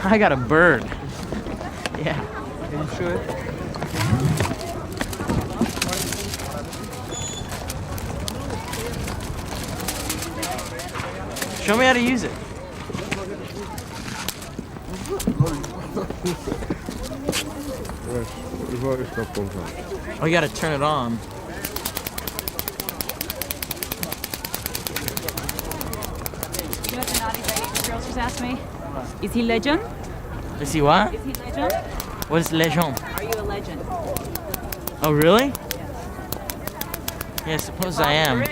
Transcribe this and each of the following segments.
I got a bird. Yeah. Can you show it? Show me how to use it. Oh, you gotta turn it on. You know what the naughty girls just asked me? Is he legend? Is he what? Is he legend? What is legend? Are you a legend? Oh, really? Yes. Yeah, I suppose I am.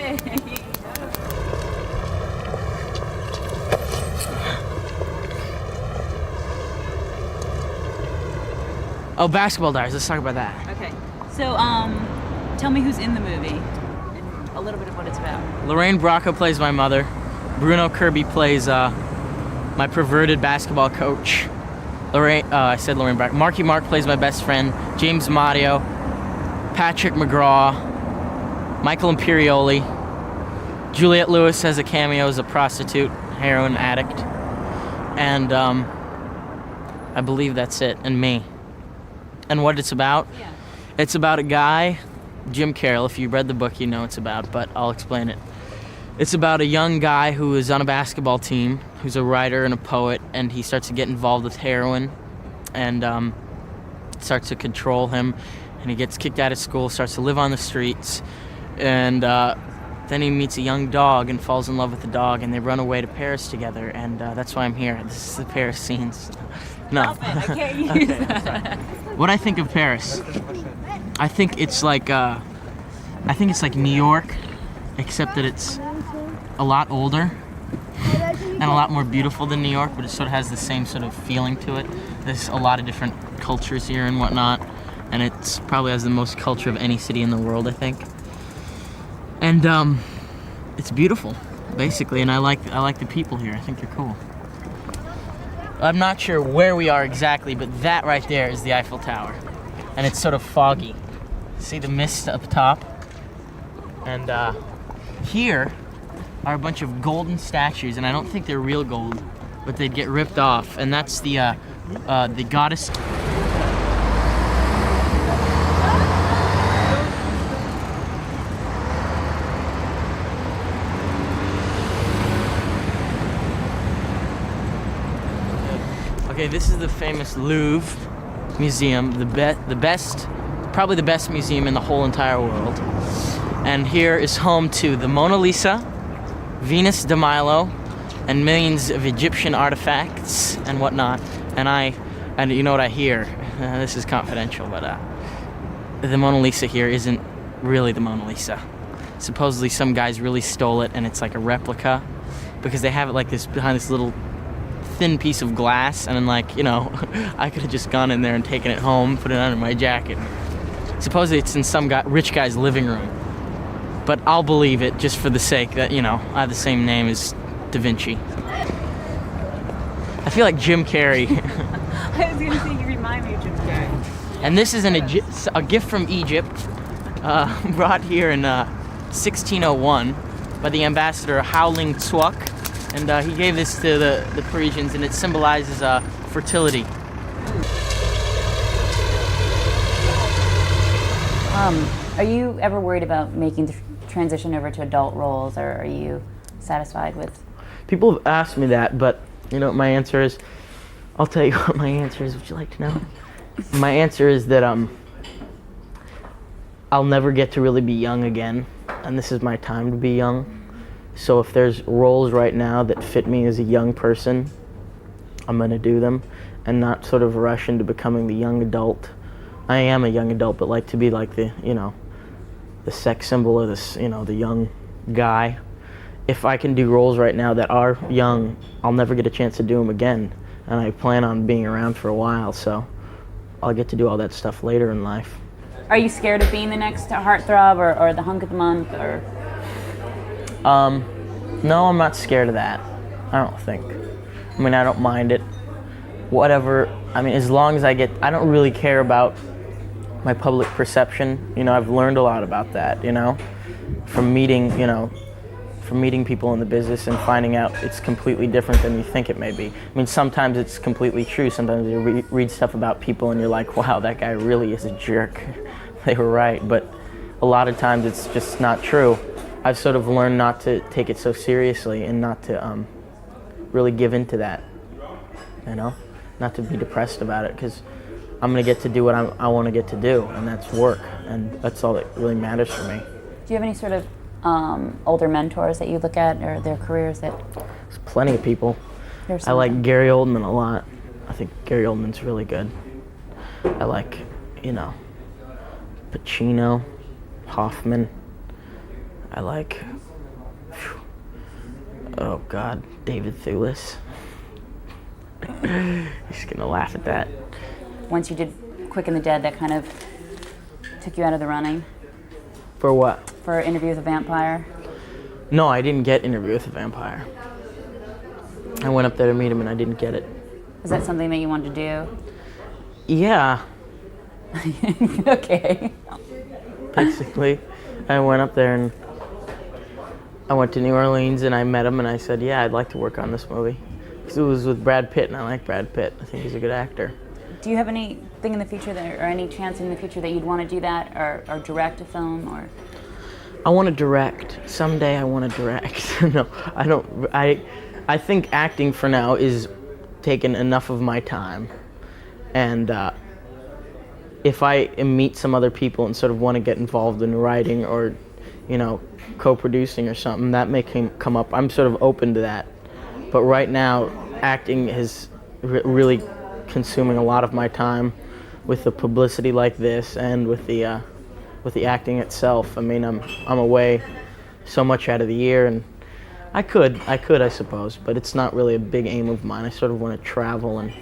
Oh, Basketball Diaries. Let's talk about that. Okay. So, tell me who's in the movie and a little bit of what it's about. Lorraine Bracco plays my mother. Bruno Kirby plays my perverted basketball coach. I said Lorraine Bracco. Marky Mark plays my best friend. James Mario, Patrick McGraw, Michael Imperioli. Juliette Lewis has a cameo as a prostitute, heroin addict. And I believe that's it, and me. And what it's about? Yeah. It's about a guy, Jim Carroll. If you read the book, you know it's about, but I'll explain it. It's about a young guy who is on a basketball team, who's a writer and a poet, and he starts to get involved with heroin, and it starts to control him, and he gets kicked out of school, starts to live on the streets, and then he meets a young dog and falls in love with the dog, and they run away to Paris together, and that's why I'm here. This is the Paris scenes. No. Stop it, I can't use that. What I think of Paris, I think it's like New York, except that it's a lot older and a lot more beautiful than New York, but it sort of has the same sort of feeling to it. There's a lot of different cultures here and whatnot, and it's probably has the most culture of any city in the world, I think. And it's beautiful, basically, and I like the people here. I think they're cool. I'm not sure where we are exactly, but that right there is the Eiffel Tower, and it's sort of foggy. See the mist up top? And here are a bunch of golden statues, and I don't think they're real gold, but they'd get ripped off, and that's the goddess. Okay, this is the famous Louvre Museum, probably the best museum in the whole entire world. And here is home to the Mona Lisa, Venus de Milo, and millions of Egyptian artifacts and whatnot. And you know what I hear? This is confidential, but the Mona Lisa here isn't really the Mona Lisa. Supposedly some guys really stole it, and it's like a replica, because they have it like this behind this little thin piece of glass, and then I could have just gone in there and taken it home, put it under my jacket. Supposedly it's in some rich guy's living room, but I'll believe it just for the sake that, I have the same name as Da Vinci. I feel like Jim Carrey. I was gonna say, you remind me of Jim Carrey. And this is a gift from Egypt, brought here in 1601 by the ambassador Howling Tzuok. And he gave this to the Parisians, and it symbolizes fertility. Are you ever worried about making the transition over to adult roles, or are you satisfied with? People have asked me that, but my answer is, I'll tell you what my answer is. Would you like to know? My answer is that I'll never get to really be young again, and this is my time to be young. So if there's roles right now that fit me as a young person, I'm gonna do them, and not sort of rush into becoming the young adult. I am a young adult, but like to be like the sex symbol of this, the young guy. If I can do roles right now that are young, I'll never get a chance to do them again, and I plan on being around for a while, so I'll get to do all that stuff later in life. Are you scared of being the next heartthrob or the hunk of the month, or? No, I'm not scared of that. I don't think. I don't mind it. Whatever, as long as I don't really care about my public perception. I've learned a lot about that, from meeting, from meeting people in the business and finding out it's completely different than you think it may be. I mean, sometimes it's completely true. Sometimes you read stuff about people and you're like, wow, that guy really is a jerk. They were right. But a lot of times it's just not true. I've sort of learned not to take it so seriously and not to really give into that, you know? Not to be depressed about it, because I'm going to get to do what I want to get to do, and that's work, and that's all that really matters for me. Do you have any sort of older mentors that you look at, or their careers that... There's plenty of people. I like Gary Oldman a lot. I think Gary Oldman's really good. I like, you know, Pacino, Hoffman. I like, oh God, David Thewlis. He's gonna laugh at that. Once you did Quick and the Dead, that kind of took you out of the running? For what? For Interview with a Vampire? No, I didn't get Interview with a Vampire. I went up there to meet him and I didn't get it. Is that something that you wanted to do? Yeah. Okay. Basically, I went up there and I went to New Orleans and I met him and I said, yeah, I'd like to work on this movie. Because it was with Brad Pitt and I like Brad Pitt. I think he's a good actor. Do you have anything in the future that, or any chance in the future that you'd want to do that, or direct a film, or? I want to direct. Someday I want to direct. No, I don't. I think acting for now is taking enough of my time. And if I meet some other people and sort of want to get involved in writing or, you know, co-producing or something, that may come up. I'm sort of open to that. But right now, acting is really consuming a lot of my time with the publicity like this and with the acting itself. I mean, I'm away so much out of the year, and I could, I suppose, but it's not really a big aim of mine. I sort of want to travel and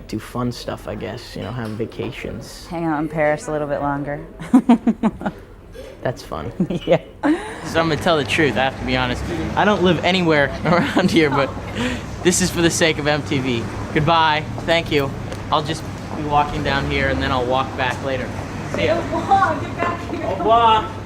do fun stuff, I guess, you know, have vacations. Hang out in Paris a little bit longer. That's fun. Yeah. So I'm gonna tell the truth, I have to be honest. I don't live anywhere around here, but this is for the sake of MTV. Goodbye, thank you. I'll just be walking down here and then I'll walk back later. See ya. Get back here. Au revoir.